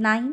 9,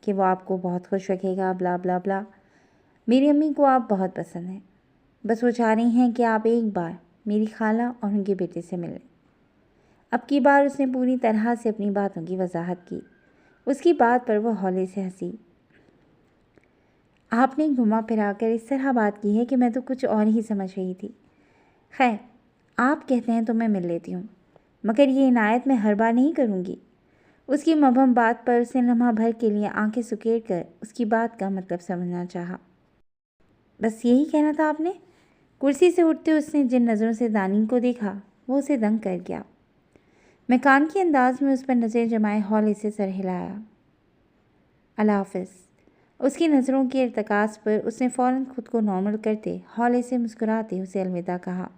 کہ وہ آپ کو بہت خوش رکھے گا، بلا بلا بلا۔ میری امی کو آپ بہت پسند ہیں، بس وہ چاہ رہی ہیں کہ آپ ایک بار میری خالہ اور ان کے بیٹے سے ملیں۔ اب کی بار اس نے پوری طرح سے اپنی باتوں کی وضاحت کی۔ اس کی بات پر وہ ہولے سے ہنسی۔ آپ نے گھما پھرا کر اس طرح بات کی ہے کہ میں تو کچھ اور ہی سمجھ رہی تھی۔ خیر، آپ کہتے ہیں تو میں مل لیتی ہوں، مگر یہ عنایت میں ہر بار نہیں کروں گی۔ اس کی مبہم بات پر اس نے لمحہ بھر کے لیے آنکھیں سکیڑ کر اس کی بات کا مطلب سمجھنا چاہا۔ بس یہی کہنا تھا آپ نے؟ کرسی سے اٹھتے اس نے جن نظروں سے دانی کو دیکھا وہ اسے دنگ کر گیا۔ مکان کے انداز میں اس پر نظر جمائے ہولے سے سر ہلایا۔ اللہ حافظ۔ اس کی نظروں کے ارتکاز پر اس نے فوراً خود کو نارمل کرتے ہولے سے مسکراتے اسے الوداع کہا،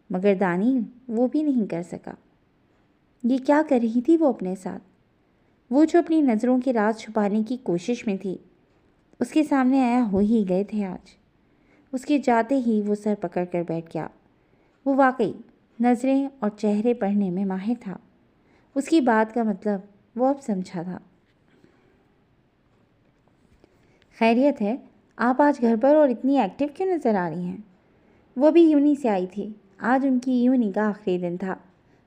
مگر دانیل وہ بھی نہیں کر سکا۔ یہ کیا کر رہی تھی وہ اپنے ساتھ؟ وہ جو اپنی نظروں کے راز چھپانے کی کوشش میں تھی، اس کے سامنے آیا ہو ہی گئے تھے آج۔ اس کے جاتے ہی وہ سر پکڑ کر بیٹھ گیا۔ وہ واقعی نظریں اور چہرے پڑھنے میں ماہر تھا۔ اس کی بات کا مطلب وہ اب سمجھا تھا۔ خیریت ہے؟ آپ آج گھر پر اور اتنی ایکٹیو کیوں نظر آ رہی ہیں؟ وہ بھی یونی سے آئی تھی۔ آج ان کی یونی کا آخری دن تھا۔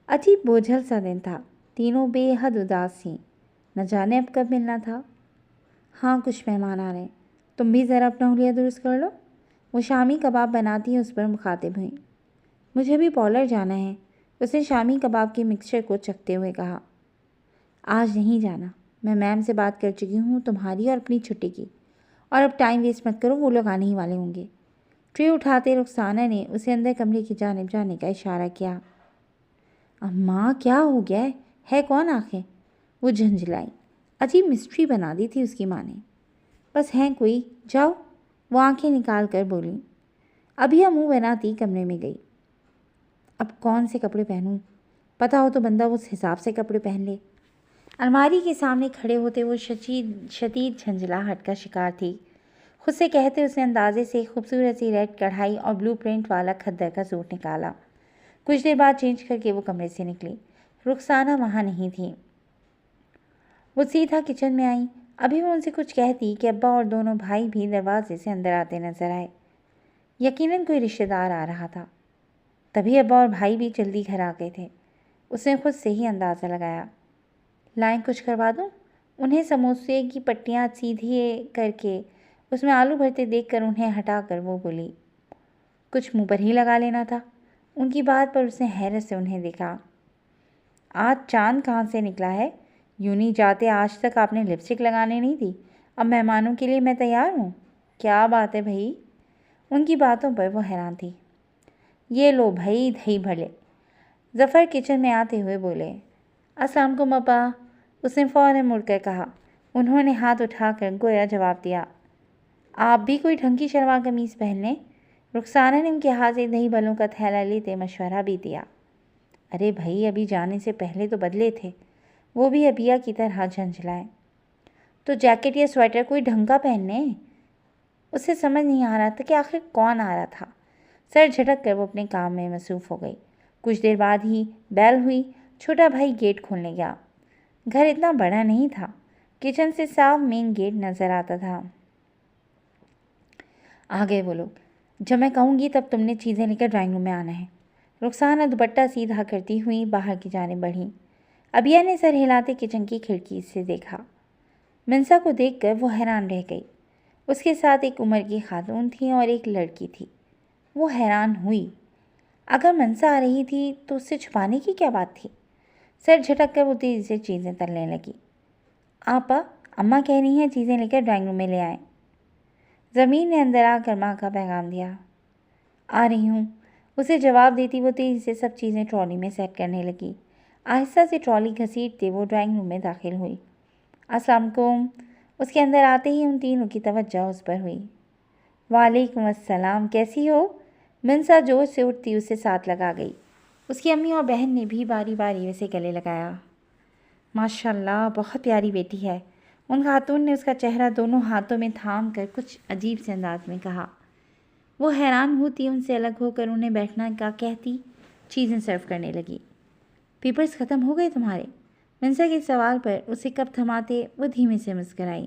عجیب بوجھل سا دن تھا۔ تینوں بے حد اداس تھیں۔ نہ جانے اب کب ملنا تھا۔ ہاں، کچھ مہمان آ رہے ہیں، تم بھی ذرا اپنا حلیہ درست کر لو۔ وہ شامی کباب بناتی ہیں اس پر مخاطب ہوئیں۔ مجھے بھی پارلر جانا ہے، اس نے شامی کباب کے مکسچر کو چکھتے ہوئے کہا۔ آج نہیں جانا، میں میم سے بات کر چکی ہوں تمہاری اور اپنی چھٹی کی، اور اب ٹائم ویسٹ مت کرو، وہ لوگ آنے ہی والے ہوں گے۔ ٹرے اٹھاتے رخسانہ نے اسے اندر کمرے کی جانب جانے کا اشارہ کیا۔ اماں کیا ہو گیا ہے کون آخر؟ وہ جھنجھلائی۔ عجیب مسٹری بنا دی تھی اس کی ماں نے۔ بس ہیں کوئی، جاؤ، وہ آنکھیں نکال کر بولی۔ ابھی منہ بناتی کمرے میں گئی۔ اب کون سے کپڑے پہنوں؟ پتہ ہو تو بندہ اس حساب سے کپڑے پہن لے۔ الماری کے سامنے کھڑے ہوتے وہ شدید جھنجھلاہٹ کا شکار تھی۔ خود سے کہتے اس نے اندازے سے خوبصورت سی ریڈ کڑھائی اور بلو پرنٹ والا کھدر کا سوٹ نکالا۔ کچھ دیر بعد چینج کر کے وہ کمرے سے نکلی۔ رخسانہ وہاں نہیں تھی۔ وہ سیدھا کچن میں آئی۔ ابھی وہ ان سے کچھ کہتی کہ ابا اور دونوں بھائی بھی دروازے سے اندر آتے نظر آئے۔ یقیناً کوئی رشتہ دار آ رہا تھا۔ تبھی ابا اور بھائی بھی جلدی گھر آ گئے تھے۔ اس نے خود سے ہی اندازہ لگایا۔ لائیں کچھ کروا دوں؟ انہیں سموسے کی پٹیاں سیدھی کر کے اس میں آلو بھرتے دیکھ کر انہیں ہٹا کر وہ بولی۔ کچھ منہ پر ہی لگا لینا تھا۔ ان کی بات پر اس نے حیرت سے انہیں دیکھا۔ آج چاند کہاں سے نکلا ہے؟ یونی جاتے آج تک آپ نے لپسٹک لگانے نہیں دی، اب مہمانوں کے لیے میں تیار ہوں۔ کیا بات ہے بھائی؟ ان کی باتوں پر وہ حیران تھی۔ یہ لو بھائی دہی بھلے، ظفر کچن میں آتے ہوئے بولے۔ السلام علیکم ابا، اس نے فوراً مڑ کر کہا۔ انہوں نے ہاتھ اٹھا کر گویا جواب دیا۔ آپ بھی کوئی ڈھنگ کی شلوار قمیض پہن لیں۔ رخسانہ نے ان کے ہاتھ سے دہی بھلوں کا تھیلا لیتے مشورہ بھی دیا۔ ارے بھائی ابھی جانے سے پہلے تو بدلے تھے، وہ بھی ابیا کی طرح جھنجھلائے۔ تو جیکٹ یا سویٹر کوئی ڈھنگ کا پہن لیں۔ اسے سمجھ نہیں آ رہا تھا کہ آخر کون آ رہا تھا۔ سر جھٹک کر وہ اپنے کام میں مصروف ہو گئی۔ کچھ دیر بعد ہی بیل ہوئی۔ چھوٹا بھائی گیٹ کھولنے گیا۔ گھر اتنا بڑا نہیں تھا۔ کچن سے صاف مین گیٹ نظر آتا تھا۔ آ گئے وہ لوگ۔ جب میں کہوں گی تب تم نے چیزیں لے کر ڈرائنگ روم میں آنا ہے۔ رخسانہ دوپٹہ سیدھا کرتی ہوئی باہر کی جانب بڑھی۔ ابیا نے سر ہلاتے کچن کی کھڑکی سے دیکھا۔ منسا کو دیکھ کر وہ حیران رہ گئی۔ اس کے ساتھ ایک عمر کی خاتون تھی اور ایک لڑکی تھی۔ وہ حیران ہوئی۔ اگر منسا آ رہی تھی تو اس سے چھپانے کی کیا بات تھی؟ سر جھٹک کر وہ تیزی سے چیزیں تلنے لگی۔ آپا، اماں کہہ رہی ہیں چیزیں لے کر ڈرائنگ روم میں لے آئیں۔ زمین نے اندر آ کر ماں کا پیغام دیا۔ آ رہی ہوں، اسے جواب دیتی وہ تیزی سے سب چیزیں ٹرالی میں سیٹ کرنے لگی۔ آہستہ سے ٹرالی گھسیٹتے وہ ڈرائنگ روم میں داخل ہوئی۔ السلام علیکم۔ اس کے اندر آتے ہی ان تینوں کی توجہ اس پر ہوئی۔ وعلیکم السلام، کیسی ہو؟ منسا جوش سے اٹھتی اسے ساتھ لگا گئی۔ اس کی امی اور بہن نے بھی باری باری اسے گلے لگایا۔ ماشاءاللہ، بہت پیاری بیٹی ہے، ان خاتون نے اس کا چہرہ دونوں ہاتھوں میں تھام کر کچھ عجیب سے انداز میں کہا۔ وہ حیران ہوتی ان سے الگ ہو کر انہیں بیٹھنا کا کہتی چیزیں سرو کرنے لگی۔ پیپرز ختم ہو گئے تمہارے؟ منسا کے سوال پر اسے کب تھماتے وہ دھیمے سے مسکرائی۔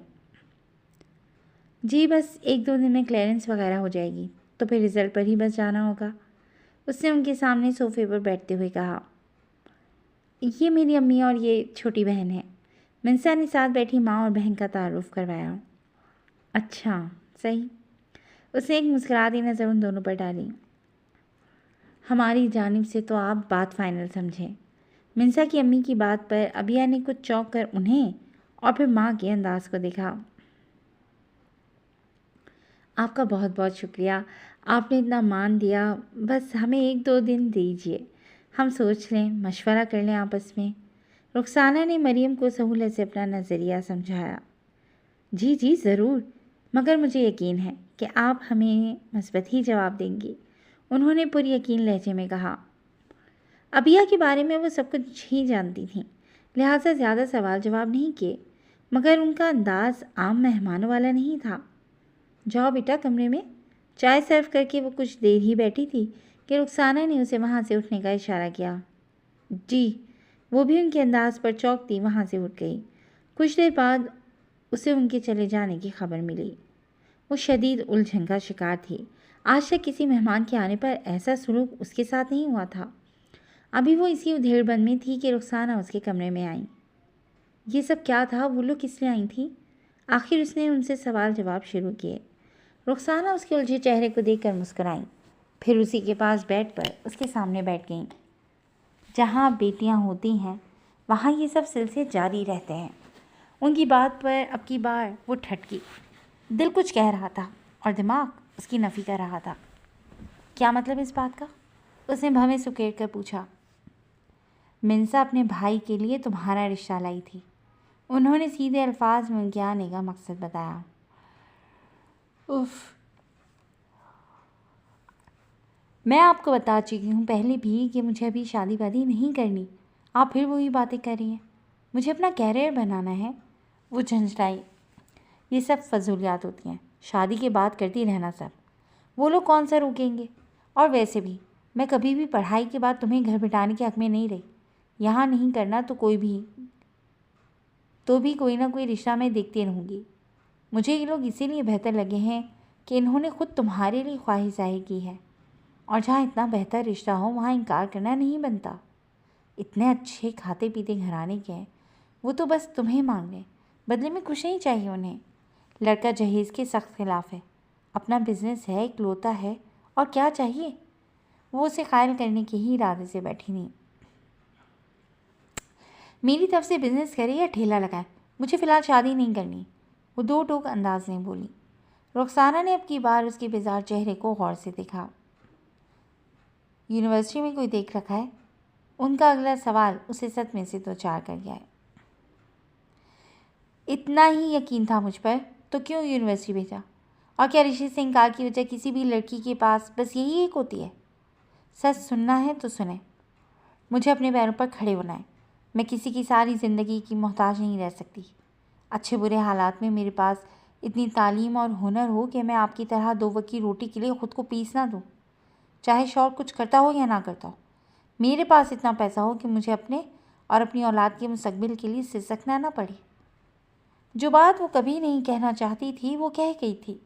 جی بس 1-2 دن میں کلیئرنس وغیرہ ہو جائے گی تو پھر رزلٹ پر ہی بس جانا ہوگا، اس نے ان کے سامنے صوفے پر بیٹھتے ہوئے کہا۔ یہ میری امی اور یہ چھوٹی بہن ہے۔ منسا نے ساتھ بیٹھی ماں اور بہن کا تعارف کروایا۔ اچھا صحیح، اس نے ایک مسکراتی نظر ان دونوں پر ڈالی۔ ہماری جانب سے تو آپ بات فائنل سمجھیں۔ منسا کی امی کی بات پر ابیہ نے کچھ چونک کر انہیں اور پھر ماں کے انداز کو دیکھا۔ آپ کا بہت بہت شکریہ، آپ نے اتنا مان دیا، بس ہمیں 1-2 دن دیجیے، ہم سوچ لیں، مشورہ کر لیں آپس میں۔ رخسانہ نے مریم کو سہولت سے اپنا نظریہ سمجھایا۔ جی جی ضرور، مگر مجھے یقین ہے کہ آپ ہمیں مثبت ہی جواب دیں گی، انہوں نے پر یقین لہجے میں کہا۔ ابیہ کے بارے میں وہ سب کچھ ہی جانتی تھیں، لہٰذا زیادہ سوال جواب نہیں کیے، مگر ان کا انداز عام مہمانوں والا نہیں تھا۔ جاؤ بیٹا کمرے میں، چائے سرو کر کے وہ کچھ دیر ہی بیٹھی تھی کہ رخسانہ نے اسے وہاں سے اٹھنے کا اشارہ کیا۔ جی، وہ بھی ان کے انداز پر چونکتی وہاں سے اٹھ گئی۔ کچھ دیر بعد اسے ان کے چلے جانے کی خبر ملی۔ وہ شدید الجھن کا شکار تھی، آج تک کسی مہمان کے آنے پر ایسا سلوک اس کے ساتھ نہیں ہوا تھا۔ ابھی وہ اسی ادھیڑ بند میں تھی کہ رخسانہ اس کے کمرے میں آئیں۔ یہ سب کیا تھا؟ وہ لوگ کس لیے آئی تھیں؟ آخر اس نے ان سے سوال جواب شروع کیے۔ رخسانہ اس کے الجھے چہرے کو دیکھ کر مسکرائیں، پھر اسی کے پاس بیٹھ پر اس کے سامنے بیٹھ گئیں۔ جہاں بیٹیاں ہوتی ہیں وہاں یہ سب سلسلے جاری رہتے ہیں۔ ان کی بات پر اب کی بار وہ ٹھٹکی، دل کچھ کہہ رہا تھا اور دماغ اس کی نفی کر رہا تھا۔ کیا مطلب اس بات کا؟ اس نے بھویں سکیڑ کر پوچھا۔ منسا اپنے بھائی کے لیے تمہارا رشتہ لائی تھی، انہوں نے سیدھے الفاظ میں ان کے آنے کا مقصد بتایا۔ میں آپ کو بتا چکی ہوں پہلے بھی کہ مجھے ابھی شادی وادی نہیں کرنی، آپ پھر وہی باتیں کر رہی ہیں، مجھے اپنا کیریئر بنانا ہے۔ وہ جھنجھلائی۔ یہ سب فضولیات ہوتی ہیں، شادی کے بعد کرتی رہنا سب، وہ لوگ کون سا روکیں گے؟ اور ویسے بھی میں کبھی بھی پڑھائی کے بعد تمہیں گھر بٹھانے کے حق میں نہیں رہی، یہاں نہیں کرنا تو کوئی نہ کوئی رشتہ میں دیکھتی رہوں گی۔ مجھے یہ لوگ اسی لیے بہتر لگے ہیں کہ انہوں نے خود تمہارے لیے خواہش ظاہر کی ہے، اور جہاں اتنا بہتر رشتہ ہو وہاں انکار کرنا نہیں بنتا۔ اتنے اچھے کھاتے پیتے گھرانے کے ہیں، وہ تو بس تمہیں مانگ لیں، بدلے میں کچھ نہیں چاہیے انہیں۔ لڑکا جہیز کے سخت خلاف ہے، اپنا بزنس ہے، اکلوتا ہے، اور کیا چاہیے؟ وہ اسے قائل کرنے کے ہی ارادے سے بیٹھی نہیں۔ میری طرف سے بزنس کرے یا ٹھیلا لگائے، مجھے فی الحال شادی نہیں کرنی، وہ دو ٹوک انداز میں بولی۔ رخسانہ نے اب کی بار اس کے بیزار چہرے کو غور سے دیکھا۔ یونیورسٹی میں کوئی دیکھ رکھا ہے؟ ان کا اگلا سوال اسے صدمے سے دوچار کر گیا ہے۔ اتنا ہی یقین تھا مجھ پر تو کیوں یونیورسٹی بھیجا؟ اور کیا رشتے سے انکار کی وجہ کسی بھی لڑکی کے پاس بس یہی ایک ہوتی ہے؟ سچ سننا ہے تو سنیں، مجھے اپنے پیروں پر کھڑے ہونا ہے، میں کسی کی ساری زندگی کی محتاج نہیں رہ سکتی۔ اچھے برے حالات میں میرے پاس اتنی تعلیم اور ہنر ہو کہ میں آپ کی طرح 2 وقت کی روٹی کے لیے خود کو پیس نہ دوں، چاہے شوہر کچھ کرتا ہو یا نہ کرتا ہو۔ میرے پاس اتنا پیسہ ہو کہ مجھے اپنے اور اپنی اولاد کے مستقبل کے لیے سسکنا نہ پڑے۔ جو بات وہ کبھی نہیں کہنا چاہتی تھی وہ کہہ گئی تھی۔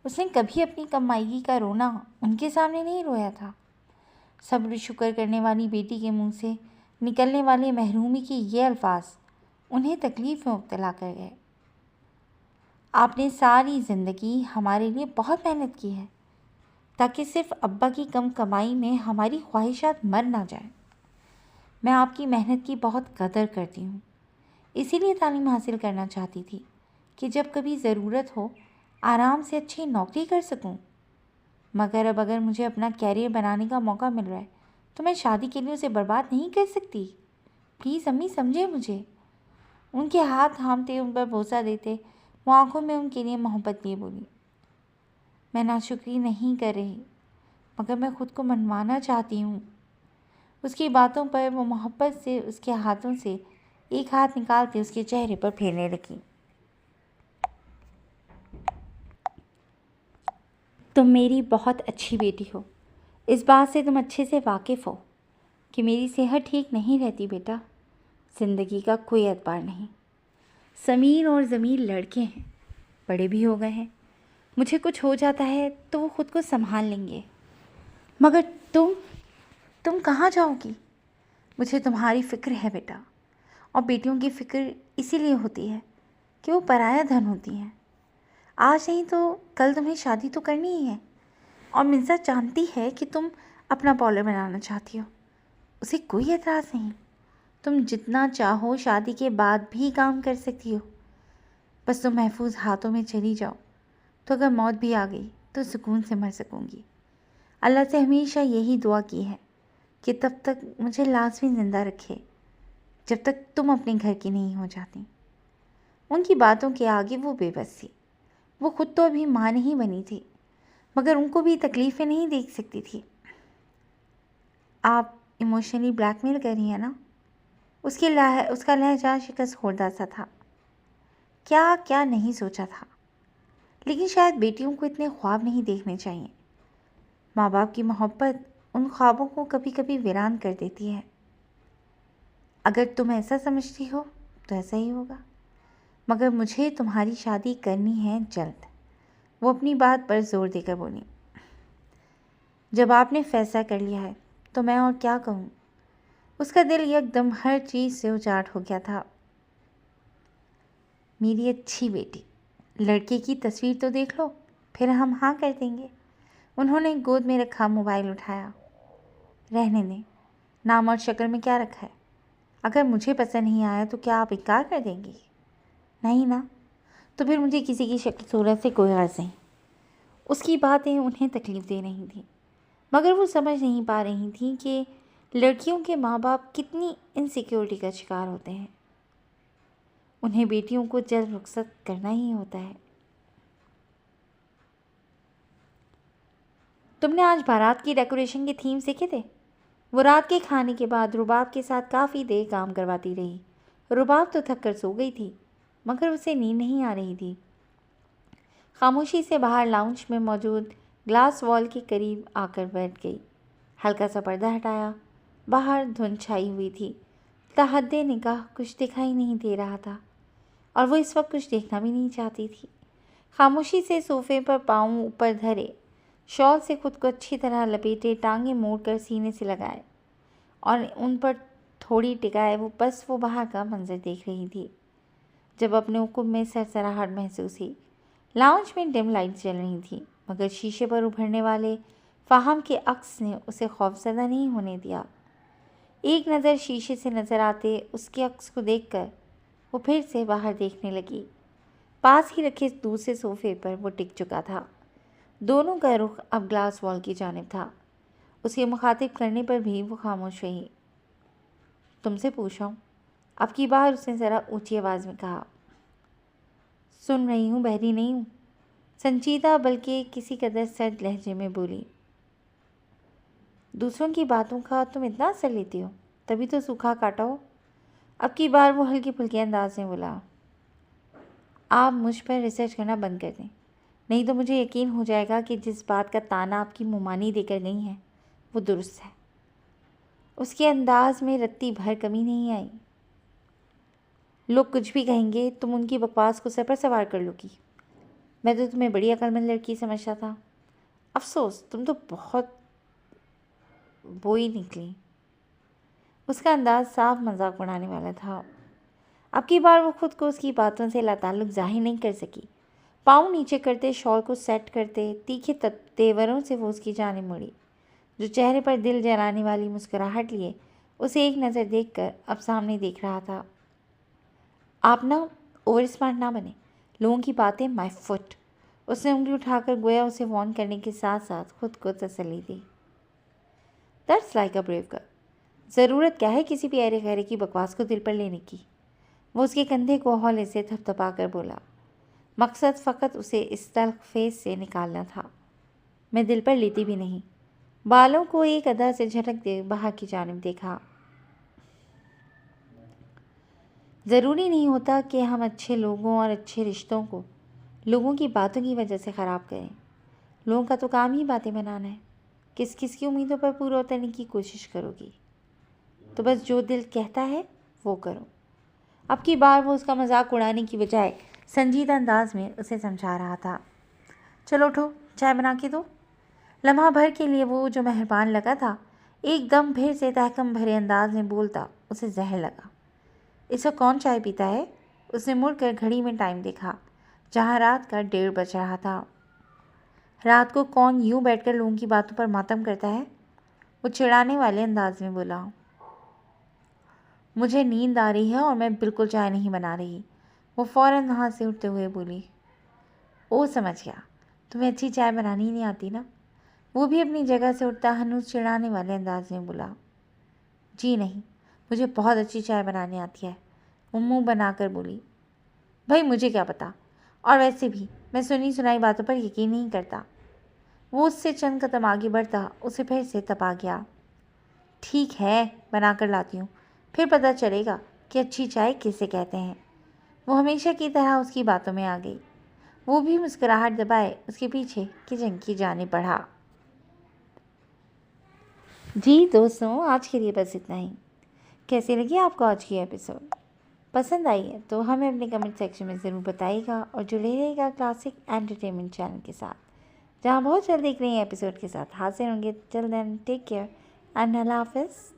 اس نے کبھی اپنی کمائیگی کا رونا ان کے سامنے نہیں رویا تھا۔ صبر شکر کرنے والی بیٹی کے منہ سے نکلنے والے محرومی کے یہ الفاظ انہیں تکلیف میں مبتلا کر گئے۔ آپ نے ساری زندگی ہمارے لیے بہت محنت کی ہے تاکہ صرف ابا کی کم کمائی میں ہماری خواہشات مر نہ جائیں۔ میں آپ کی محنت کی بہت قدر کرتی ہوں، اسی لیے تعلیم حاصل کرنا چاہتی تھی کہ جب کبھی ضرورت ہو آرام سے اچھی نوکری کر سکوں، مگر اب اگر مجھے اپنا کیریئر بنانے کا موقع مل رہا ہے تو میں شادی کے لیے اسے برباد نہیں کر سکتی۔ پلیز امی سمجھے مجھے۔ ان کے ہاتھ تھامتے ان پر بوسہ دیتے وہ آنکھوں میں ان کے لیے محبت لیے بولی۔ میں ناشکری نہیں کر رہی، مگر میں خود کو منوانا چاہتی ہوں۔ اس کی باتوں پر وہ محبت سے اس کے ہاتھوں سے ایک ہاتھ نکالتے اس کے چہرے پر پھیرنے لگی۔ تم میری بہت اچھی بیٹی ہو، اس بات سے تم اچھے سے واقف ہو کہ میری صحت ٹھیک نہیں رہتی بیٹا، زندگی کا کوئی اعتبار نہیں۔ سمیر اور ضمیر لڑکے ہیں، بڑے بھی ہو گئے ہیں، مجھے کچھ ہو جاتا ہے تو وہ خود کو سنبھال لیں گے، مگر تم کہاں جاؤ گی؟ مجھے تمہاری فکر ہے بیٹا، اور بیٹیوں کی فکر اسی لیے ہوتی ہے کہ وہ پرایا دھن ہوتی ہیں۔ آج نہیں تو کل تمہیں شادی تو کرنی ہی ہے، اور مرزا جانتی ہے کہ تم اپنا پارلر بنانا چاہتی ہو، اسے کوئی اعتراض نہیں، تم جتنا چاہو شادی کے بعد بھی کام کر سکتی ہو، بس تم محفوظ ہاتھوں میں چلی جاؤ، تو اگر موت بھی آ گئی تو سکون سے مر سکوں گی۔ اللہ سے ہمیشہ یہی دعا کی ہے کہ تب تک مجھے لازمی زندہ رکھے جب تک تم اپنے گھر کی نہیں ہو جاتی۔ ان کی باتوں کے آگے وہ بے بس تھی، وہ خود تو ابھی ماں نہیں بنی تھی، مگر ان کو بھی تکلیفیں نہیں دیکھ سکتی تھی۔ آپ ایموشنلی بلیک میل کر رہی ہیں نا؟ اس کا لہجہ شکست خوردہ سا تھا۔ کیا کیا نہیں سوچا تھا، لیکن شاید بیٹیوں کو اتنے خواب نہیں دیکھنے چاہیے۔ ماں باپ کی محبت ان خوابوں کو کبھی کبھی ویران کر دیتی ہے۔ اگر تم ایسا سمجھتی ہو تو ایسا ہی ہوگا، مگر مجھے تمہاری شادی کرنی ہے جلد، وہ اپنی بات پر زور دے کر بولی۔ جب آپ نے فیصلہ کر لیا ہے تو میں اور کیا کہوں؟ اس کا دل یک دم ہر چیز سے اجاٹ ہو گیا تھا۔ میری اچھی بیٹی، لڑکے کی تصویر تو دیکھ لو، پھر ہم ہاں کر دیں گے۔ انہوں نے گود میں رکھا موبائل اٹھایا۔ رہنے دیں، نام اور شکل میں کیا رکھا ہے؟ اگر مجھے پسند نہیں آیا تو کیا آپ انکار کر دیں گی؟ نہیں نا، تو پھر مجھے کسی کی شکل صورت سے کوئی غرض نہیں۔ اس کی باتیں انہیں تکلیف دے رہی تھیں، مگر وہ سمجھ نہیں پا رہی تھیں کہ لڑکیوں کے ماں باپ کتنی انسیکیورٹی کا شکار ہوتے ہیں۔ انہیں بیٹیوں کو جلد رخصت کرنا ہی ہوتا ہے۔ تم نے آج بارات کی ڈیکوریشن کے تھیم سیکھے تھے؟ وہ رات کے کھانے کے بعد رباب کے ساتھ کافی دیر کام کرواتی رہی۔ رباب تو تھک کر سو گئی تھی، مگر اسے نیند نہیں آ رہی تھی۔ خاموشی سے باہر لاؤنج میں موجود گلاس وال کے قریب آ کر بیٹھ گئی۔ ہلکا سا پردہ ہٹایا، باہر دھند چھائی ہوئی تھی، تحد نگاہ کچھ دکھائی نہیں دے رہا تھا، اور وہ اس وقت کچھ دیکھنا بھی نہیں چاہتی تھی۔ خاموشی سے صوفے پر پاؤں اوپر دھرے، شال سے خود کو اچھی طرح لپیٹے، ٹانگیں موڑ کر سینے سے لگائے اور ان پر تھوڑی ٹکائے وہ باہر کا منظر دیکھ رہی تھی، جب اپنے عقب میں سرسراہٹ محسوس ہوئی۔ لاؤنج میں ڈم لائٹ جل رہی تھی، مگر شیشے پر ابھرنے والے فہم کے عکس نے اسے خوفزدہ نہیں ہونے دیا۔ ایک نظر شیشے سے نظر آتے اس کے عکس کو دیکھ کر وہ پھر سے باہر دیکھنے لگی۔ پاس ہی رکھے دوسرے صوفے پر وہ ٹک چکا تھا، دونوں کا رخ اب گلاس وال کی جانب تھا۔ اسے مخاطب کرنے پر بھی وہ خاموش رہی۔ تم سے پوچھ رہا ہوں، اب کی بار اس نے ذرا اونچی آواز میں کہا۔ سن رہی ہوں، بہری نہیں ہوں، سنجیدہ بلکہ کسی قدر سرد لہجے میں بولی۔ دوسروں کی باتوں کا تم اتنا اثر لیتی ہو، تبھی تو سوکھا کاٹا ہو۔ اب کی بار وہ ہلکی پھلکی انداز میں بولا۔ آپ مجھ پر ریسرچ کرنا بند کر دیں، نہیں تو مجھے یقین ہو جائے گا کہ جس بات کا تانا آپ کی ممانی دے کر گئی ہیں وہ درست ہے۔ اس کے انداز میں رتی بھر کمی نہیں آئی۔ لوگ کچھ بھی کہیں گے، تم ان کی بکواس کو سر پر سوار کر لو گی۔ میں تو تمہیں بڑی عقل مند لڑکی سمجھتا تھا، افسوس تم تو بہت بوئی نکلی۔ اس کا انداز صاف مذاق اڑانے والا تھا۔ اب کی بار وہ خود کو اس کی باتوں سے لاتعلق ظاہر نہیں کر سکی۔ پاؤں نیچے کرتے، شال کو سیٹ کرتے، تیکھے تیوروں سے وہ اس کی جانب مڑی، جو چہرے پر دل جلانے والی مسکراہٹ لیے اسے ایک نظر دیکھ کر اب سامنے دیکھ رہا تھا۔ آپ نا اوور اسمارٹ نہ بنے، لوگوں کی باتیں مائی فٹ۔ اس نے انگلی اٹھا کر گویا اسے وارن کرنے کے ساتھ ساتھ خود کو تسلی دی۔ That's like a brave girl. ضرورت کیا ہے کسی پیارے خیرے کی بکواس کو دل پر لینے کی؟ وہ اس کے کندھے کو ہولے سے تھپ تھپا کر بولا۔ مقصد فقط اسے اس تلخ فیس سے نکالنا تھا۔ میں دل پر لیتی بھی نہیں۔ بالوں کو ایک ادا سے جھٹک دے باہر کی جانب دیکھا۔ ضروری نہیں ہوتا کہ ہم اچھے لوگوں اور اچھے رشتوں کو لوگوں کی باتوں کی وجہ سے خراب کریں۔ لوگوں کا تو کام ہی باتیں بنانا ہے۔ کس کس کی امیدوں پر پورا اترنے کی کوشش کرو گی؟ تو بس جو دل کہتا ہے وہ کروں۔ اب کی بار وہ اس کا مذاق اڑانے کی بجائے سنجیدہ انداز میں اسے سمجھا رہا تھا۔ چلو اٹھو، چائے بنا کے دو۔ لمحہ بھر کے لیے وہ جو مہربان لگا تھا ایک دم پھر سے تحکم بھرے انداز میں بولتا اسے زہر لگا۔ اس وقت کون چائے پیتا ہے؟ اس نے مڑ کر گھڑی میں ٹائم دیکھا جہاں رات کا 1:30 بج رہا تھا۔ رات کو کون یوں بیٹھ کر لوگوں کی باتوں پر ماتم کرتا ہے؟ وہ چڑھانے والے انداز میں بولا۔ مجھے نیند آ رہی ہے اور میں بالکل چائے نہیں بنا رہی، وہ فوراً وہاں سے اٹھتے ہوئے بولی۔ او سمجھ گیا، تمہیں اچھی چائے بنانی نہیں آتی نا؟ وہ بھی اپنی جگہ سے اٹھتا ہنوز چڑھانے والے انداز میں بولا۔ جی نہیں، مجھے بہت اچھی چائے بنانی آتی ہے، وہ منہ بنا کر بولی۔ بھائی مجھے کیا پتا، اور ویسے بھی میں سنی سنائی باتوں پر یقین نہیں کرتا۔ وہ اس سے چند قدم آگے بڑھتا اسے پھر سے تپا گیا۔ ٹھیک ہے، بنا کر لاتی ہوں، پھر پتہ چلے گا کہ اچھی چائے کسے کہتے ہیں۔ وہ ہمیشہ کی طرح اس کی باتوں میں آ گئی۔ وہ بھی مسکراہٹ دبائے اس کے پیچھے کچن کی جانب بڑھا۔ جی دوستوں، آج کے لیے بس اتنا ہی۔ کیسے لگی آپ کو آج کی ایپیسوڈ؟ پسند آئی ہے تو ہمیں اپنے کمنٹ سیکشن میں ضرور بتائیے گا اور جڑے رہے گا کلاسک انٹرٹینمنٹ چینل کے ساتھ، جہاں بہت جلد ایک نئی ایپیسوڈ کے ساتھ حاضر ہوں گے۔ ٹل دین ٹیک کیئر اینڈ اللہ حافظ۔